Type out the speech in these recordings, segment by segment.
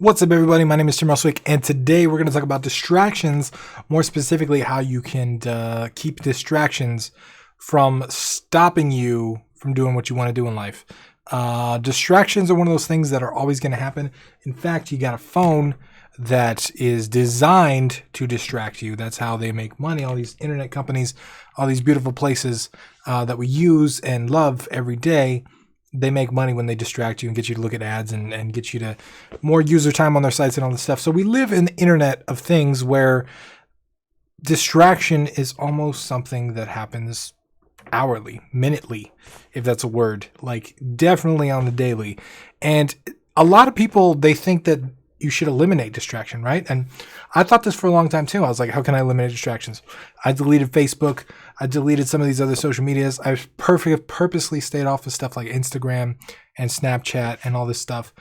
What's up, everybody? My name is Tim Roswick, and today we're going to talk about distractions, more specifically, how you can keep distractions from stopping you from doing what you want to do in life. Distractions are one of those things that are always going to happen. In fact, you got a phone that is designed to distract you. That's how they make money. All these internet companies, all these beautiful places that we use and love every day, they make money when they distract you and get you to look at ads and get you to more user time on their sites and all this stuff. So we live in the internet of things where distraction is almost something that happens hourly, minutely, if that's a word, like definitely on the daily. And a lot of people, they think that you should eliminate distraction, right? And I thought this for a long time too. I was like, how can I eliminate distractions? I deleted Facebook. I deleted some of these other social medias. I purposely stayed off of stuff like Instagram and Snapchat and all this stuff,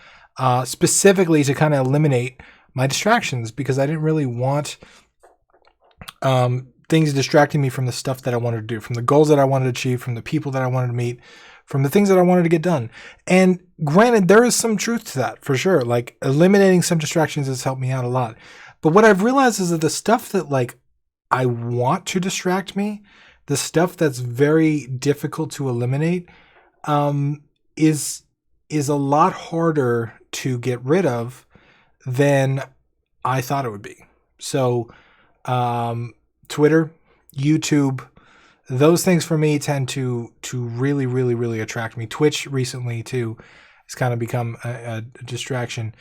specifically to kind of eliminate my distractions, because I didn't really want things distracting me from the stuff that I wanted to do, from the goals that I wanted to achieve, from the people that I wanted to meet, from the things that I wanted to get done. And granted, there is some truth to that for sure. Like, eliminating some distractions has helped me out a lot. But what I've realized is that the stuff that like I want to distract me, the stuff that's very difficult to eliminate, is a lot harder to get rid of than I thought it would be. So, Twitter, YouTube, those things for me tend to really, really, really attract me. Twitch recently too has kind of become a distraction,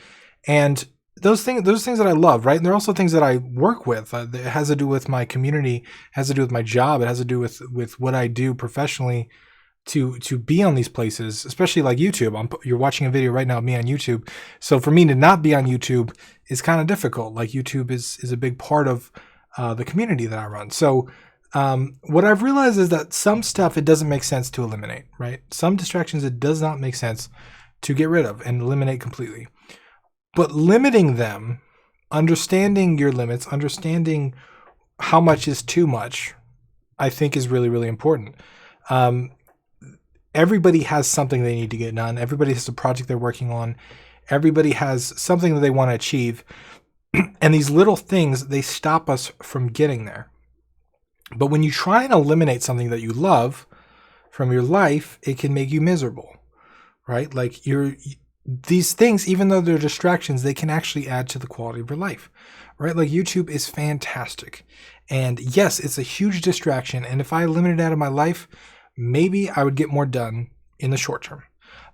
and those things that I love, right? And they're also things that I work with. It has to do with my community, it has to do with my job, it has to do with what I do professionally to be on these places, especially like YouTube. You're watching a video right now of me on YouTube. So for me to not be on YouTube is kind of difficult. Like, YouTube is a big part of the community that I run. So what I've realized is that some stuff, it doesn't make sense to eliminate, right? Some distractions, it does not make sense to get rid of and eliminate completely. But limiting them, understanding your limits, understanding how much is too much, I think is really, really important. Everybody has something they need to get done. Everybody has a project they're working on. Everybody has something that they want to achieve. And these little things, they stop us from getting there. But when you try and eliminate something that you love from your life, it can make you miserable, right? Like, these things, even though they're distractions, they can actually add to the quality of your life, right? Like, YouTube is fantastic. And yes, it's a huge distraction. And if I eliminated it out of my life, maybe I would get more done in the short term.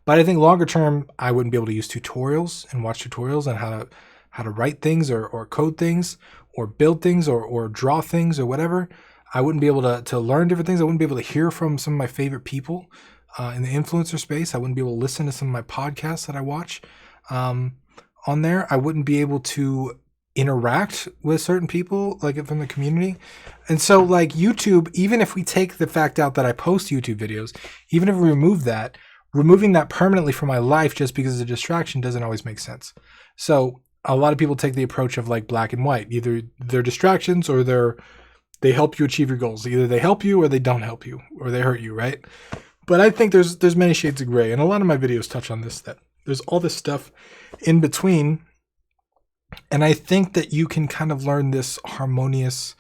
But I think longer term, I wouldn't be able to use tutorials and watch tutorials on how to write things or code things or build things or draw things or whatever. I wouldn't be able to learn different things. I wouldn't be able to hear from some of my favorite people in the influencer space. I wouldn't be able to listen to some of my podcasts that I watch on there. I wouldn't be able to interact with certain people like from the community. And so, like, YouTube, even if we take the fact out that I post YouTube videos, even if we remove that, removing that permanently from my life just because it's a distraction doesn't always make sense. So a lot of people take the approach of like black and white. Either they're distractions or they help you achieve your goals. Either they help you or they don't help you, or they hurt you, right? But I think there's many shades of gray, and a lot of my videos touch on this, that there's all this stuff in between. And I think that you can kind of learn this harmonious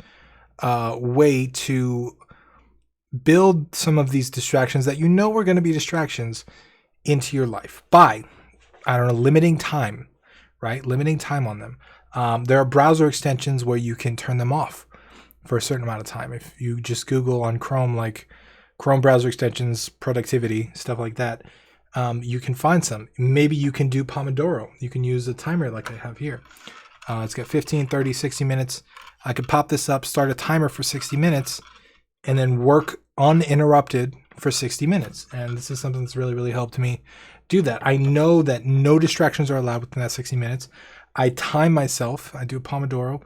way to build some of these distractions that you know are going to be distractions into your life by, I don't know, limiting time, right? Limiting time on them. There are browser extensions where you can turn them off for a certain amount of time. If you just Google on Chrome, like Chrome browser extensions, productivity, stuff like that, you can find some. Maybe you can do Pomodoro. You can use a timer like I have here. It's got 15, 30, 60 minutes. I could pop this up, start a timer for 60 minutes, and then work uninterrupted for 60 minutes. And this is something that's really, really helped me do that. I know that no distractions are allowed within that 60 minutes. I time myself. I do a Pomodoro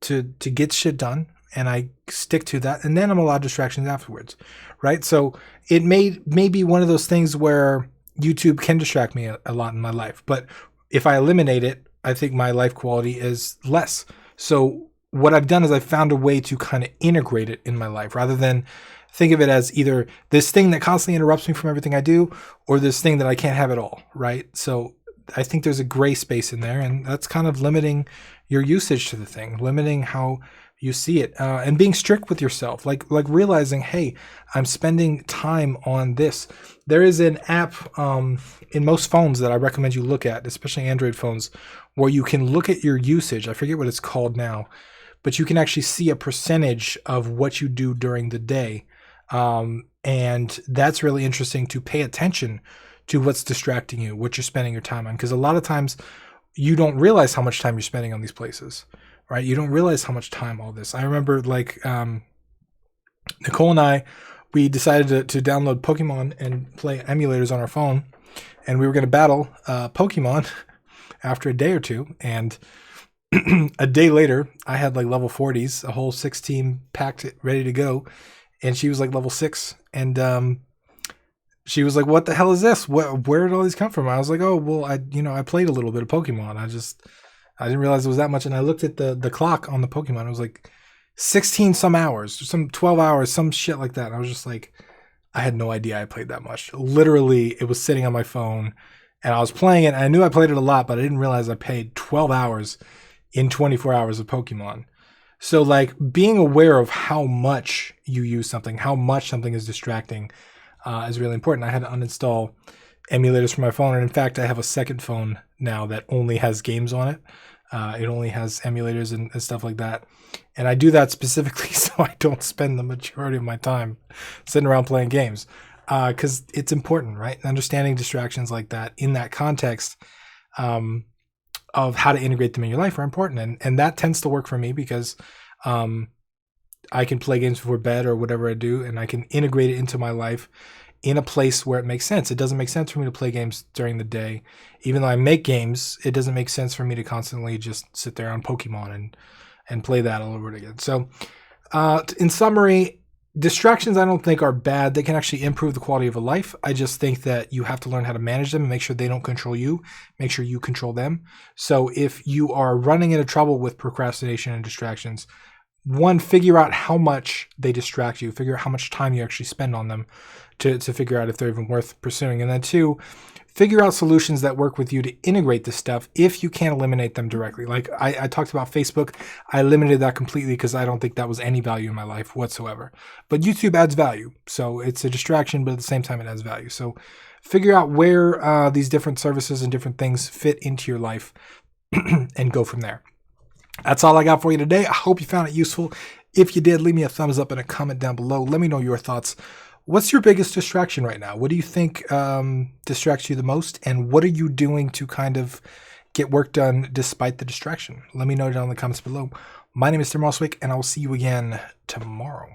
to get shit done, and I stick to that, and then I'm allowed distractions afterwards, right? So it may be one of those things where YouTube can distract me a lot in my life, but if I eliminate it, I think my life quality is less. So what I've done is I found a way to kind of integrate it in my life, rather than think of it as either this thing that constantly interrupts me from everything I do, or this thing that I can't have at all, right? So I think there's a gray space in there, and that's kind of limiting your usage to the thing, limiting how you see it, and being strict with yourself, like realizing, hey, I'm spending time on this. There is an app in most phones that I recommend you look at, especially Android phones, where you can look at your usage. I forget what it's called now, but you can actually see a percentage of what you do during the day. And that's really interesting to pay attention to what's distracting you, what you're spending your time on. Because a lot of times you don't realize how much time you're spending on these places, right? You don't realize how much time all this. I remember like Nicole and I, we decided to download Pokemon and play emulators on our phone. And we were going to battle Pokemon after a day or two. And a day later, I had like level 40s, a whole 6 team packed, ready to go. And she was like level 6. And she was like, what the hell is this? Where did all these come from? I was like, oh, well, I played a little bit of Pokemon. I didn't realize it was that much. And I looked at the clock on the Pokemon. It was like 16 some hours, some 12 hours, some shit like that. And I was just like, I had no idea I played that much. Literally, it was sitting on my phone and I was playing it. And I knew I played it a lot, but I didn't realize I played 12 hours in 24 hours of Pokemon. So like being aware of how much you use something, how much something is distracting is really important. I had to uninstall emulators from my phone. And in fact, I have a second phone now that only has games on it. It only has emulators and stuff like that. And I do that specifically so I don't spend the majority of my time sitting around playing games. Because it's important, right? Understanding distractions like that in that context of how to integrate them in your life are important. And that tends to work for me because I can play games before bed or whatever I do, and I can integrate it into my life in a place where it makes sense. It doesn't make sense for me to play games during the day. Even though I make games, it doesn't make sense for me to constantly just sit there on Pokemon and play that all over again. So in summary, distractions I don't think are bad. They can actually improve the quality of a life. I just think that you have to learn how to manage them and make sure they don't control you. Make sure you control them. So if you are running into trouble with procrastination and distractions, one, figure out how much they distract you. Figure out how much time you actually spend on them to figure out if they're even worth pursuing. And then two, figure out solutions that work with you to integrate this stuff if you can't eliminate them directly. Like I talked about Facebook. I eliminated that completely because I don't think that was any value in my life whatsoever. But YouTube adds value. So it's a distraction, but at the same time it adds value. So figure out where these different services and different things fit into your life and go from there. That's all I got for you today. I hope you found it useful. If you did, leave me a thumbs up and a comment down below. Let me know your thoughts. What's your biggest distraction right now? What do you think distracts you the most? And what are you doing to kind of get work done despite the distraction? Let me know down in the comments below. My name is Tim Roswick, and I will see you again tomorrow.